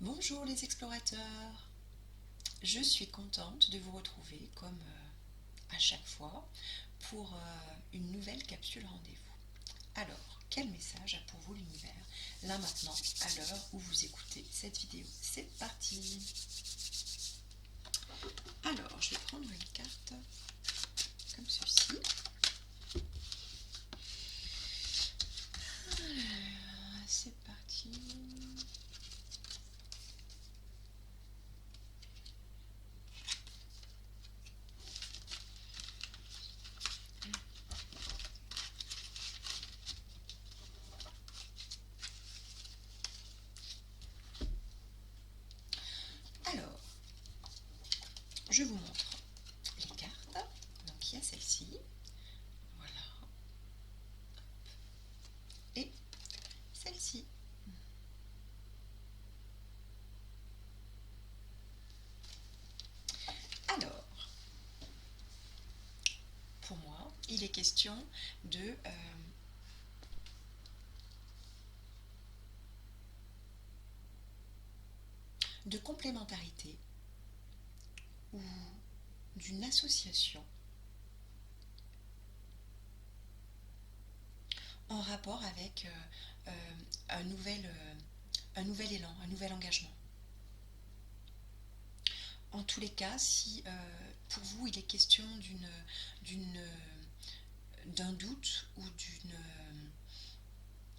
Bonjour les explorateurs, je suis contente de vous retrouver comme à chaque fois pour une nouvelle capsule rendez-vous. Alors, quel message a pour vous l'univers là maintenant à l'heure où vous écoutez cette vidéo? C'est parti. Alors, je vais prendre une carte comme ceci. C'est parti. Alors, je vous montre les cartes. Donc, il y a celle-ci. Voilà. Et celle-ci. Alors, pour moi, il est question de complémentarité ou d'une association en rapport avec un, un nouvel élan, un nouvel engagement. En tous les cas, si pour vous il est question d'un doute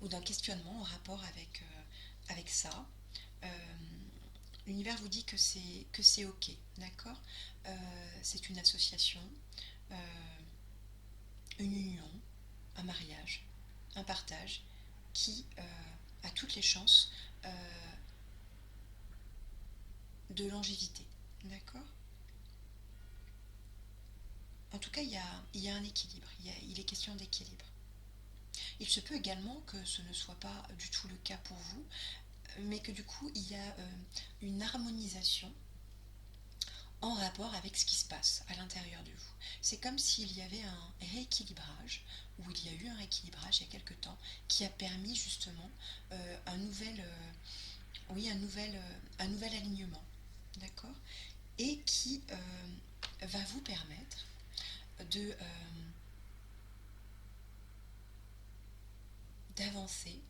ou d'un questionnement en rapport avec ça, euh, l'univers vous dit que c'est ok, d'accord. C'est une association, euh, une union, un mariage, un partage qui a toutes les chances de longévité. D'accord. En tout cas, il y a un équilibre, il est question d'équilibre. Il se peut également que ce ne soit pas du tout le cas pour vous, mais que du coup, il y a une harmonisation en rapport avec ce qui se passe à l'intérieur de vous. C'est comme s'il y avait un rééquilibrage, ou il y a eu un rééquilibrage il y a quelque temps, qui a permis justement un nouvel, oui, un nouvel alignement, d'accord, et qui va vous permettre de d'avancer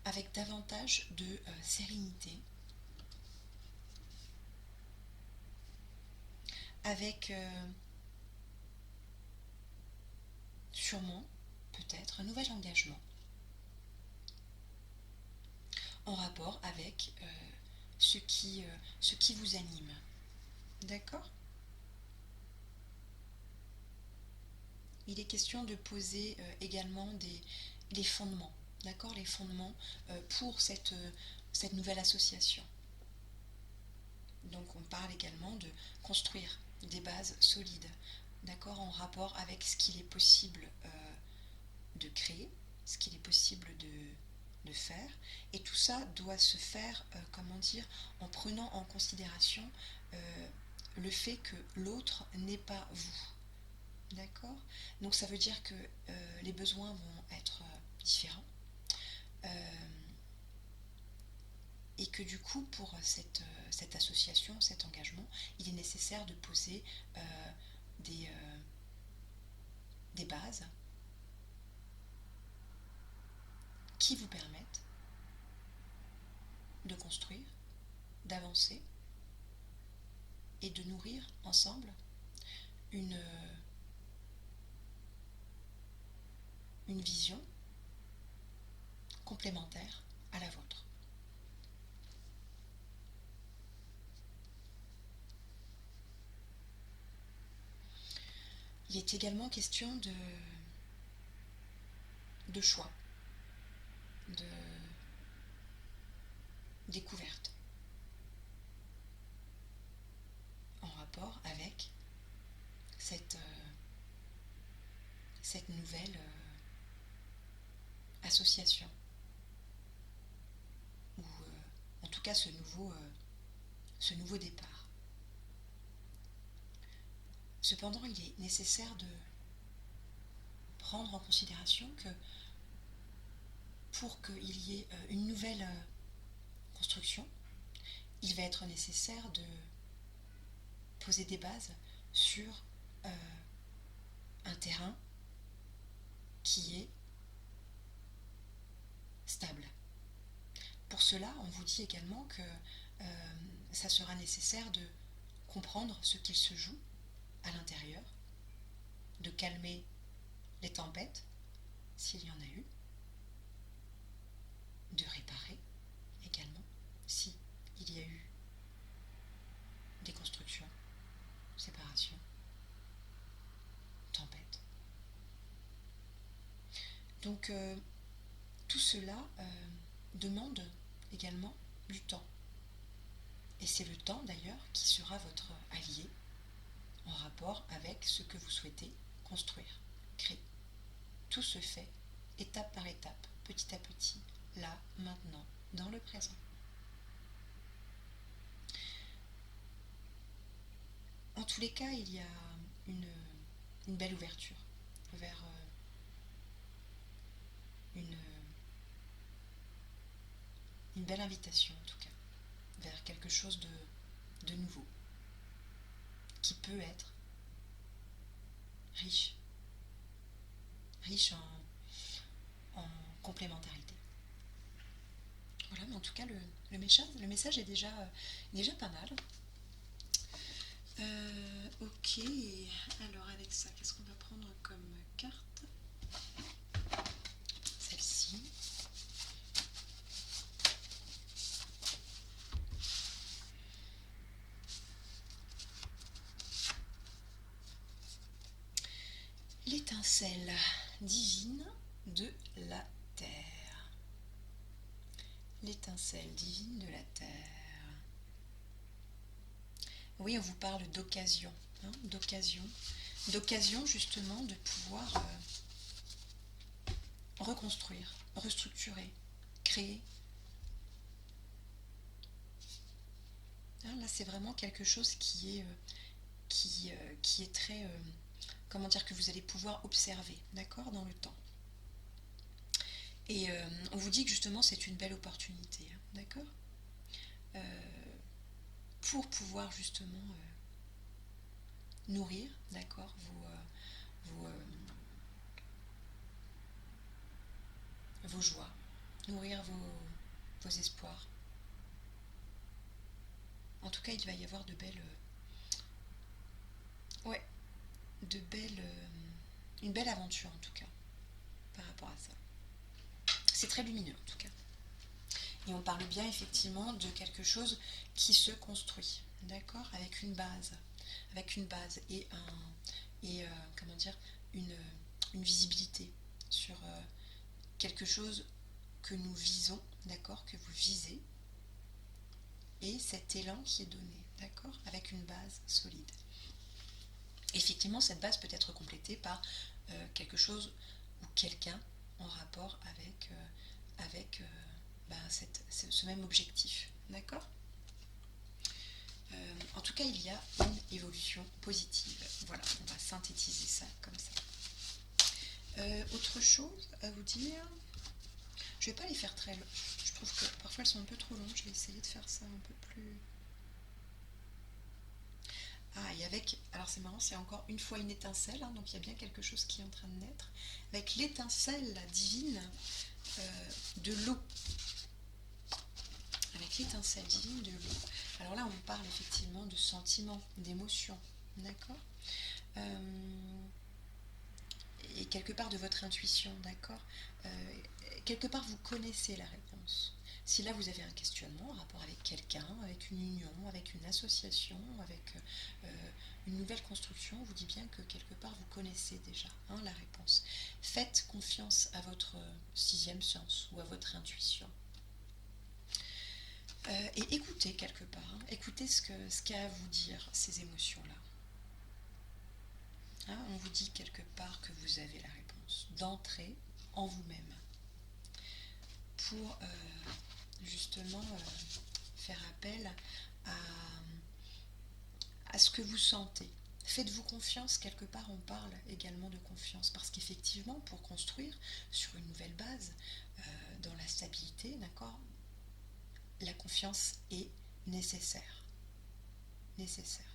avec davantage de sérénité, avec sûrement peut-être un nouvel engagement en rapport avec ce qui vous anime. D'accord. Il est question de poser également les fondements, d'accord, les fondements pour cette nouvelle association. Donc on parle également de construire des bases solides, d'accord, en rapport avec ce qu'il est possible de créer, ce qu'il est possible de faire. Et tout ça doit se faire, comment dire, en prenant en considération le fait que l'autre n'est pas vous. D'accord. Donc ça veut dire que les besoins vont être différents. Euh, et que du coup, pour cette association, cet engagement, il est nécessaire de poser des, euh, des bases qui vous permettent de construire, d'avancer et de nourrir ensemble une, une vision complémentaire à la vôtre. Il est également question de choix, de découverte, en rapport avec cette nouvelle association, ou en tout cas ce nouveau départ. Cependant, il est nécessaire de prendre en considération que pour qu'il y ait une nouvelle construction, va être nécessaire de poser des bases sur un terrain qui est stable. Pour cela, on vous dit également que ça sera nécessaire de comprendre ce qu'il se joue à l'intérieur, de calmer les tempêtes, s'il y en a eu, de réparer également, si il y a eu des constructions, séparations, tempêtes. Donc tout cela demande également du temps. Et c'est le temps d'ailleurs qui sera votre allié en rapport avec ce que vous souhaitez construire, créer. Tout se fait étape par étape, petit à petit, là, maintenant, dans le présent. En tous les cas, il y a une belle ouverture vers une belle invitation en tout cas, vers quelque chose de nouveau, qui peut être riche en complémentarité. Voilà, mais en tout cas, le message est déjà pas mal. Ok, alors avec ça, qu'est-ce qu'on va prendre comme carte? Celle-ci. L'étincelle divine de la terre. L'étincelle divine de la terre. Oui, on vous parle d'occasion, hein, d'occasion justement de pouvoir reconstruire, restructurer, créer. Hein, là, c'est vraiment quelque chose qui est très, comment dire, que vous allez pouvoir observer, d'accord, dans le temps. Et on vous dit que justement c'est une belle opportunité, hein, d'accord, pour pouvoir justement nourrir, d'accord, vos joies, nourrir vos espoirs. En tout cas, il va y avoir de belles, une belle aventure en tout cas par rapport à ça. C'est très lumineux en tout cas. Et on parle bien effectivement de quelque chose qui se construit, d'accord, avec une base et comment dire, une visibilité sur quelque chose que nous visons, d'accord, que vous visez, et cet élan qui est donné, d'accord, avec une base solide. Effectivement, cette base peut être complétée par quelque chose ou quelqu'un en rapport avec ce même objectif, d'accord. En tout cas, il y a une évolution positive. Voilà, on va synthétiser ça comme ça. Autre chose à vous dire, je vais pas les faire très longues. Je trouve que parfois elles sont un peu trop longues. Je vais essayer de faire ça un peu plus. Ah, et avec, alors c'est marrant, c'est encore une fois une étincelle, hein, donc il y a bien quelque chose qui est en train de naître. Avec l'étincelle divine de l'eau. Avec l'étincelle divine de l'eau. Alors là, on parle effectivement de sentiments, d'émotions, d'accord, et quelque part de votre intuition, d'accord. Quelque part, vous connaissez la réponse. Si là, vous avez un questionnement en rapport avec quelqu'un, avec une union, avec une association, avec une nouvelle construction, on vous dit bien que quelque part, vous connaissez déjà, hein, la réponse. Faites confiance à votre sixième sens ou à votre intuition. Et écoutez quelque part, hein, écoutez ce qu'a à vous dire ces émotions-là. Hein, on vous dit quelque part que vous avez la réponse, d'entrer en vous-même pour justement faire appel à ce que vous sentez. Faites-vous confiance, quelque part on parle également de confiance, parce qu'effectivement pour construire sur une nouvelle base, dans la stabilité, d'accord, la confiance est nécessaire,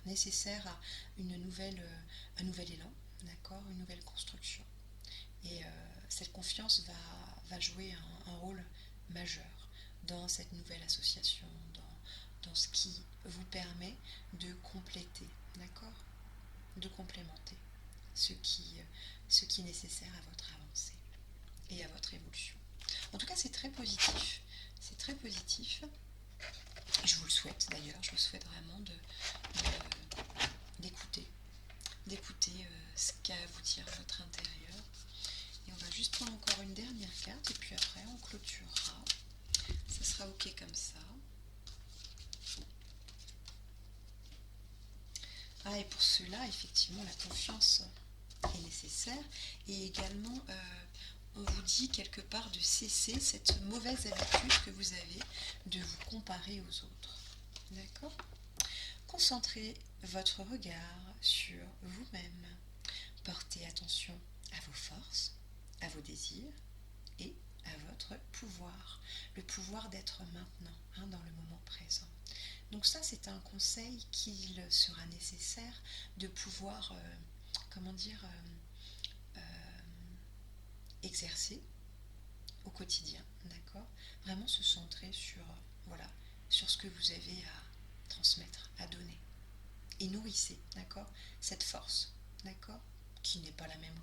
nécessaire à un nouvel élan, d'accord, une nouvelle construction. Et cette confiance va jouer un rôle majeur dans cette nouvelle association, dans ce qui vous permet de compléter, d'accord, de complémenter ce qui, ce qui est nécessaire à votre avancée et à votre évolution. En tout cas, c'est très positif. C'est très positif. Je vous le souhaite d'ailleurs. Je vous souhaite vraiment d'écouter, ce qu'a à vous dire votre intérieur. Et on va juste prendre encore une dernière carte et puis après on clôturera. Ça sera ok comme ça. Ah, et pour cela, effectivement, la confiance est nécessaire. Et également, on vous dit quelque part de cesser cette mauvaise habitude que vous avez de vous comparer aux autres. D'accord ? Concentrez votre regard sur vous-même. Portez attention à vos forces, à vos désirs et à votre pouvoir. Le pouvoir d'être maintenant, dans le moment présent. Donc ça, c'est un conseil qu'il sera nécessaire de pouvoir, exercer au quotidien, d'accord ? Vraiment se centrer sur, sur ce que vous avez à transmettre, à donner. Et nourrissez, d'accord, cette force, d'accord, qui n'est pas la même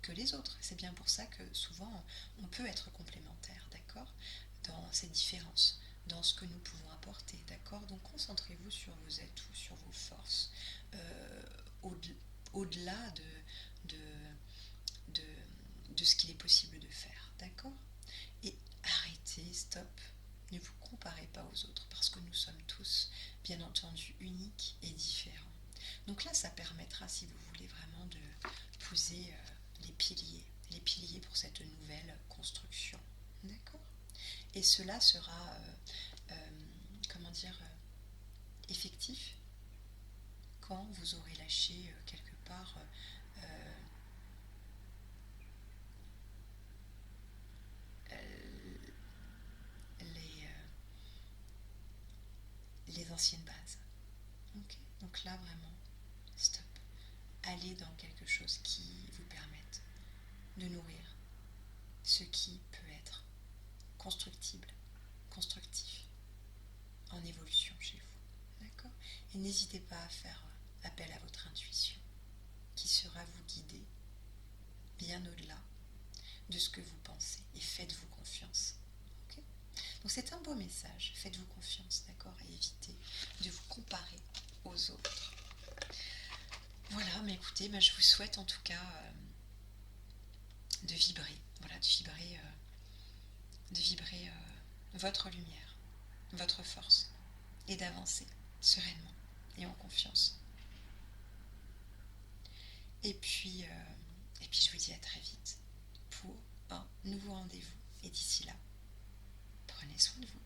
que les autres. C'est bien pour ça que souvent on peut être complémentaire, d'accord, dans cette différence, dans ce que nous pouvons apporter, d'accord. Donc concentrez-vous sur vos atouts, sur vos forces, au-delà de, de, de ce qu'il est possible de faire, d'accord. Et arrêtez, stop, ne vous comparez pas aux autres parce que nous sommes tous, bien entendu, uniques et différents. Donc là, ça permettra, si vous voulez, vraiment de poser les piliers pour cette nouvelle construction. D'accord ? Et cela sera, effectif quand vous aurez lâché quelque part les, les anciennes bases. Okay ? Donc là, vraiment, stop. Allez dans quelque chose qui vous permette de nourrir ce qui peut être constructible, constructif, en évolution chez vous. D'accord ? Et n'hésitez pas à faire appel à votre intuition, qui sera vous guider bien au-delà de ce que vous pensez. Et faites-vous confiance. Okay ? Donc c'est un beau message. Faites-vous confiance, d'accord ? Et évitez de vous comparer aux autres. Voilà, mais écoutez, je vous souhaite en tout cas de vibrer, de vibrer votre lumière, votre force, et d'avancer sereinement et en confiance. Et puis je vous dis à très vite pour un nouveau rendez-vous. Et d'ici là, prenez soin de vous.